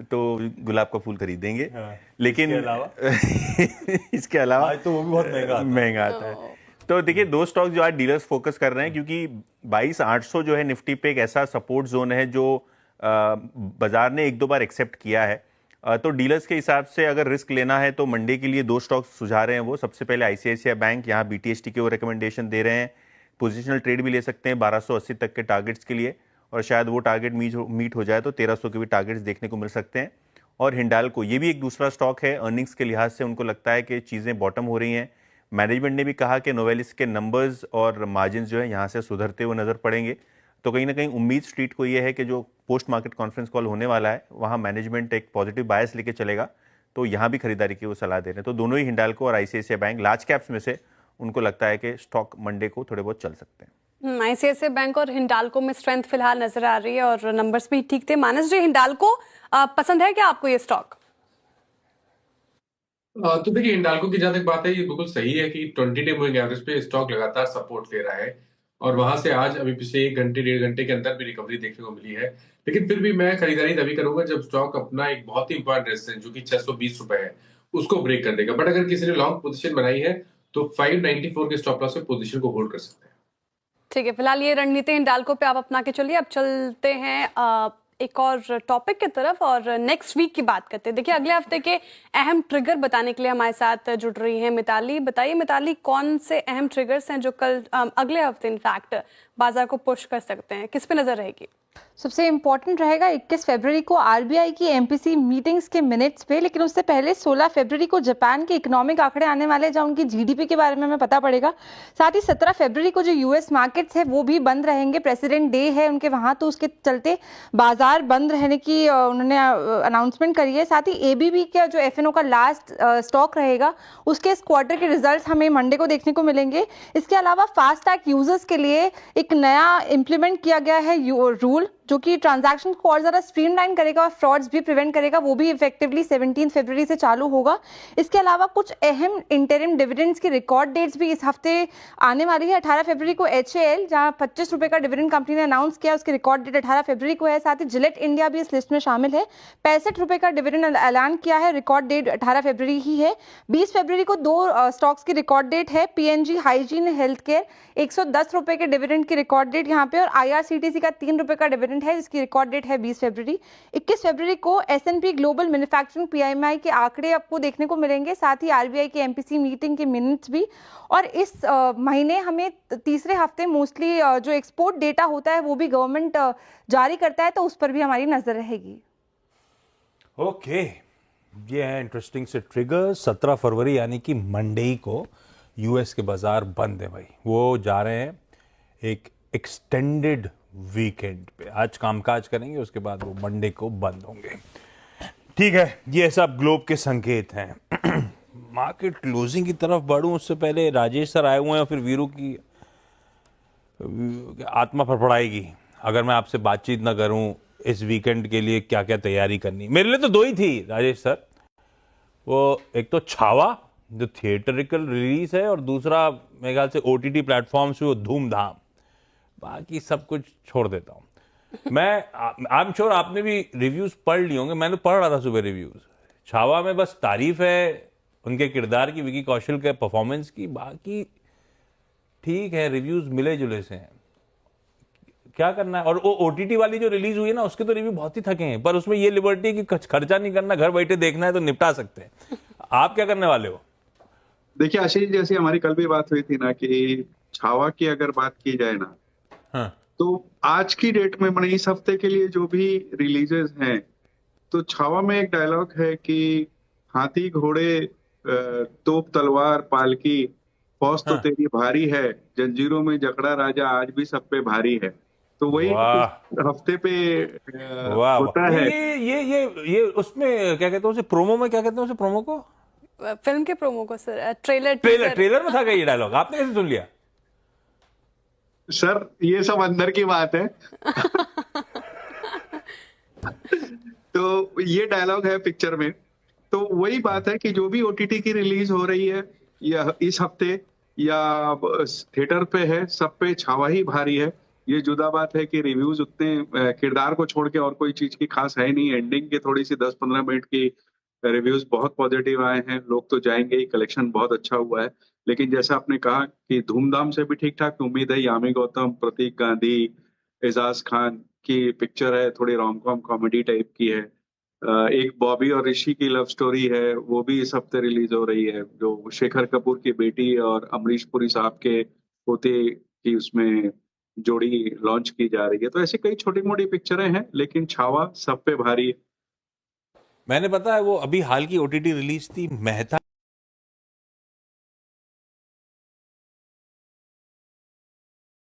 तो गुलाब का फूल खरीदेंगे। लेकिन इसके अलावा आज तो वो भी बहुत महंगा आता है। तो देखिए, दो स्टॉक जो आज डीलर्स फोकस कर रहे हैं, क्योंकि 22,800 जो है निफ्टी पे एक ऐसा सपोर्ट जोन है जो बाजार ने एक दो बार एक्सेप्ट किया है। तो डीलर्स के हिसाब से अगर रिस्क लेना है तो मंडे के लिए दो स्टॉक्स सुझा रहे हैं। वो सबसे पहले आईसीआईसीआई बैंक, यहाँ बीटीएसटी के वो रिकमेंडेशन दे रहे हैं। पोजिशनल ट्रेड भी ले सकते हैं 1280 तक के टारगेट्स के लिए, और शायद वो टारगेट मीट हो जाए तो 1300 के भी टारगेट्स देखने को मिल सकते हैं। और हिंडाल्को, ये भी एक दूसरा स्टॉक है। अर्निंग्स के लिहाज से उनको लगता है कि चीज़ें बॉटम हो रही हैं। मैनेजमेंट ने भी कहा कि नोवेलिस के नंबर्स और मार्जिन जो है यहाँ से सुधरते हुए नजर पड़ेंगे। तो कहीं ना कहीं उम्मीद स्ट्रीट को ये है कि जो पोस्ट मार्केट कॉन्फ्रेंस कॉल होने वाला है वहाँ मैनेजमेंट एक पॉजिटिव बायस लेके चलेगा, तो यहाँ भी खरीदारी की वो सलाह दे रहे हैं। तो दोनों ही हिंडाल्को और आईसीआईसीआई बैंक लार्ज कैप्स में से उनको लगता है कि स्टॉक मंडे को थोड़े बहुत चल सकते हैं। आईसीआईसीआई बैंक और हिंडाल्को में स्ट्रेंथ फिलहाल नजर आ रही है और नंबर्स भी ठीक थे। मानस जी, हिंडाल्को पसंद है क्या आपको ये स्टॉक? तो देखिए, हिंडाल्को की जहां तक बात है, ये बिल्कुल सही है कि 20 डे मूविंग एवरेज पे स्टॉक लगातार सपोर्ट ले रहा है, और वहां से आज अभी पिछले 1 घंटे 1.5 घंटे के अंदर भी रिकवरी देखने को मिली है। लेकिन फिर भी मैं खरीदारी तभी करूंगा जब स्टॉक अपना एक बहुत ही इंपॉर्टेंट रेजिस्टेंस, जो कि 620 रुपए है, उसको ब्रेक कर देगा। बट अगर किसी ने लॉन्ग पोजीशन बनाई है तो 594 के स्टॉप लॉस से पोजीशन को होल्ड कर सकते हैं। ठीक है, फिलहाल ये रणनीति हिंडाल्को पे आप अपना के चलिए। अब चलते हैं एक और टॉपिक की तरफ और नेक्स्ट वीक की बात करते हैं। देखिए, अगले हफ्ते के अहम ट्रिगर बताने के लिए हमारे साथ जुड़ रही हैं मिताली। बताइए मिताली, कौन से अहम ट्रिगर्स हैं जो कल अगले हफ्ते इनफैक्ट बाजार को पुश कर सकते हैं? किस पे नजर रहेगी? सबसे इम्पॉर्टेंट रहेगा 21 फरवरी को आरबीआई की एमपीसी मीटिंग्स के मिनट्स पे, लेकिन उससे पहले 16 फरवरी को जापान के इकोनॉमिक आंकड़े आने वाले हैं, जहाँ उनकी जीडीपी के बारे में हमें पता पड़ेगा। साथ ही 17 फरवरी को जो यूएस मार्केट्स है वो भी बंद रहेंगे, प्रेसिडेंट डे है उनके वहाँ, तो उसके चलते बाजार बंद रहने की उन्होंने अनाउंसमेंट करी है। साथ ही एबीबी का जो एफएनओ का लास्ट स्टॉक रहेगा, उसके इस क्वार्टर के रिजल्ट हमें मंडे को देखने को मिलेंगे। इसके अलावा फास्टैग यूजर्स के लिए एक नया इम्प्लीमेंट किया गया है रूल, जो कि ट्रांजैक्शन को और ज़्यादा स्ट्रीमलाइन करेगा और फ्रॉड्स भी प्रिवेंट करेगा। वो भी इफेक्टिवली 17 फरवरी से चालू होगा। इसके अलावा कुछ अहम इंटरिम डिविडेंड्स की रिकॉर्ड डेट्स भी इस हफ्ते आने वाली है। 18 फरवरी को HAL, जहां 25 रुपए का डिविडेंड कंपनी ने अनाउंस किया, उसकी रिकॉर्ड डेट 18 फरवरी को है। साथ ही जिलेट इंडिया भी इस लिस्ट में शामिल है, 65 रुपए का डिविडेंड ऐलान किया है, रिकॉर्ड डेट 18 फरवरी ही है। 20 फरवरी को दो स्टॉक्स की रिकॉर्ड डेट है, PNG हाइजीन हेल्थ केयर 110 रुपए के डिविडेंड की रिकॉर्ड डेट यहाँ पे, और IRCTC का 3 रुपए का डिविडेंड है, जिसकी रिकॉर्ड डेट है 20 फरवरी। 21 फरवरी को S&P ग्लोबल मैन्युफैक्चरिंग PMI के आंकड़े आपको देखने को मिलेंगे, साथ ही आरबीआई की एमपीसी मीटिंग के मिनट्स भी। और इस महीने हमें तीसरे हफ्ते मोस्टली जो एक्सपोर्ट डेटा होता है वो भी गवर्नमेंट जारी करता है, तो उस पर भी हमारी नजर रहेगी। ओके, ये है इंटरेस्टिंग से ट्रिगर। 17 फरवरी यानी कि मंडे को यूएस के बाजार बंद है भाई, वो जा रहे हैं एक एक्सटेंडेड वीकेंड पे। आज कामकाज करेंगे, उसके बाद वो मंडे को बंद होंगे। ठीक है, ये सब ग्लोब के संकेत हैं। मार्केट क्लोजिंग की तरफ बढ़ूं उससे पहले राजेश सर आए हुए हैं और फिर वीरू की आत्मा फड़फड़ाएगी अगर मैं आपसे बातचीत ना करूं इस वीकेंड के लिए क्या क्या तैयारी करनी। मेरे लिए तो दो ही थी राजेश सर, वो एक तो छावा जो थिएटरिकल रिलीज है, और दूसरा मेरे ख्याल से OTT प्लेटफॉर्म्स पे वो धूमधाम। बाकी सब कुछ छोड़ देता हूं मैं। आई एम श्योर आपने भी रिव्यूज पढ़ लिए होंगे, मैंने पढ़ रहा था सुबह रिव्यूज। छावा में बस तारीफ है उनके किरदार की, विकी कौशल के परफॉर्मेंस की, बाकी ठीक है, रिव्यूज मिले जुले से हैं, क्या करना है। और वो OTT वाली जो रिलीज हुई है ना, उसके तो रिव्यू बहुत ही थके हैं, पर उसमें ये लिबर्टी है कि खर्चा नहीं करना, घर बैठे देखना है तो निपटा सकते हैं। आप क्या करने वाले हो? देखिए आशीष, जैसे हमारी कल भी बात हुई थी ना कि छावा की अगर बात की जाए ना, हाँ। तो आज की डेट में मैंने इस हफ्ते के लिए जो भी रिलीजेस हैं, तो छावा में एक डायलॉग है कि हाथी घोड़े तोप तलवार पालकी फौज तो तेरी भारी है, जंजीरों में जकड़ा राजा आज भी सब पे भारी है। तो वही हफ्ते पे होता है। ये उसमें क्या कहते हैं उसे, प्रोमो में क्या कहते हैं उसे, प्रोमो को, फिल्म के प्रोमो को सर, ट्रेलर में था क्या ये डायलॉग? आपने कैसे सुन लिया? सर ये सब अंदर की बात है। तो ये डायलॉग है पिक्चर में। तो वही बात है कि जो भी OTT की रिलीज हो रही है या इस हफ्ते या थिएटर पे है, सब पे छावा ही भारी है। ये जुदा बात है कि रिव्यूज उतने किरदार को छोड़ के और कोई चीज की खास है नहीं। एंडिंग की थोड़ी सी 10-15 मिनट की रिव्यूज बहुत पॉजिटिव आए हैं, लोग तो जाएंगे ही, कलेक्शन बहुत अच्छा हुआ है। लेकिन जैसा आपने कहा कि धूमधाम से भी ठीक ठाक उम्मीद है। यामी गौतम, प्रतीक गांधी, एजाज खान की पिक्चर है, थोड़ी रोम कॉम कॉमेडी टाइप की है। एक बॉबी और ऋषि की लव स्टोरी है, वो भी इस हफ्ते रिलीज हो रही है, जो शेखर कपूर की बेटी और अमरीश पुरी साहब के पोते की उसमें जोड़ी लॉन्च की जा रही है। तो ऐसी कई छोटी मोटी पिक्चरें हैं, लेकिन छावा सब पे भारी है। मैंने पता है वो अभी हाल की ओटीटी रिलीज थी मेहता